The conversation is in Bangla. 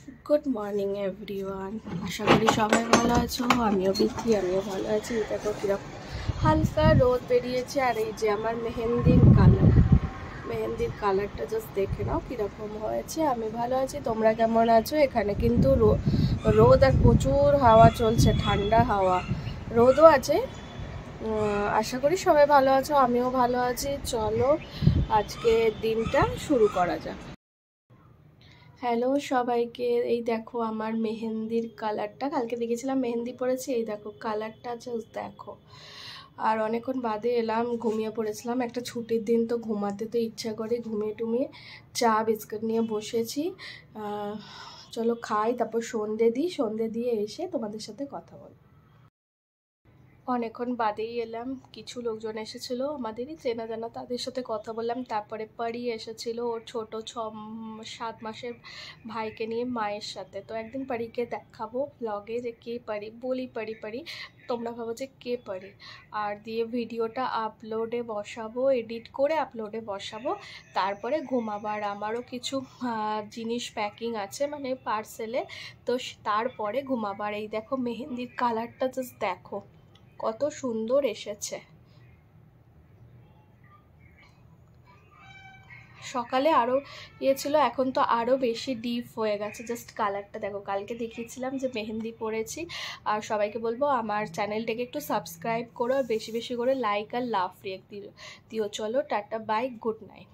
গুড মর্নিং এভরিওয়ান, আশা করি সবাই ভালো আছো। আমিও ভালো আছি। এটা তো কিরকম হালকা রোদ বেরিয়েছে, আর এই যে আমার মেহেন্দির কালারটা জাস্ট দেখে নাও কিরকম হয়েছে। আমি ভালো আছি, তোমরা কেমন আছো? এখানে কিন্তু রোদ আর প্রচুর হাওয়া চলছে, ঠান্ডা হাওয়া, রোদও আছে। আশা করি সবাই ভালো আছো, আমিও ভালো আছি। চলো আজকে দিনটা শুরু করা যাক। হ্যালো সবাইকে, এই দেখো আমার মেহেন্দির কালারটা, কালকে দেখেছিলাম মেহেন্দি পরেছি, এই দেখো কালারটা জাস্ট দেখো। আর অনেকক্ষণ বাদে এলাম, ঘুমিয়ে পড়েছিলাম, একটা ছুটির দিন তো ঘুমাতে তো ইচ্ছা করে, ঘুমিয়ে টুমিয়ে চা বিস্কুট নিয়ে বসেছি। চলো খাই, তারপর সন্ধে দিয়ে এসে তোমাদের সাথে কথা বলবো। অনেকক্ষণ বাদেই এলাম, কিছু লোকজন এসেছিলো আমাদেরই চেনা জানা, তাদের সাথে কথা বললাম। তারপরে পারি এসেছিলো ওর ছোট 7 মাসের ভাইকে নিয়ে মায়ের সাথে। তো একদিন পারিকে দেখাবো ব্লগে যে কে পারি, বলি পারি তোমরা ভাবো যে কে পারি। আর দিয়ে ভিডিওটা আপলোডে বসাবো, এডিট করে আপলোডে বসাবো, তারপরে ঘুমাবার। আমারও কিছু জিনিস প্যাকিং আছে, মানে পার্সেলে, তো তারপরে ঘুমাবার। এই দেখো মেহেন্দির কালারটা জাস্ট দেখো কত সুন্দর এসেছে। সকালে আরও ছিল, এখন তো আরও বেশি ডিপ হয়ে গেছে। জাস্ট কালারটা দেখো, কালকে দেখিয়েছিলাম যে মেহেন্দি পরেছি। আর সবাইকে বলবো আমার চ্যানেলটাকে একটু সাবস্ক্রাইব করো, আর বেশি বেশি করে লাইক আর লাভ রিয়েক্ট দিও। চলো টাটা, বাই, গুড নাইট।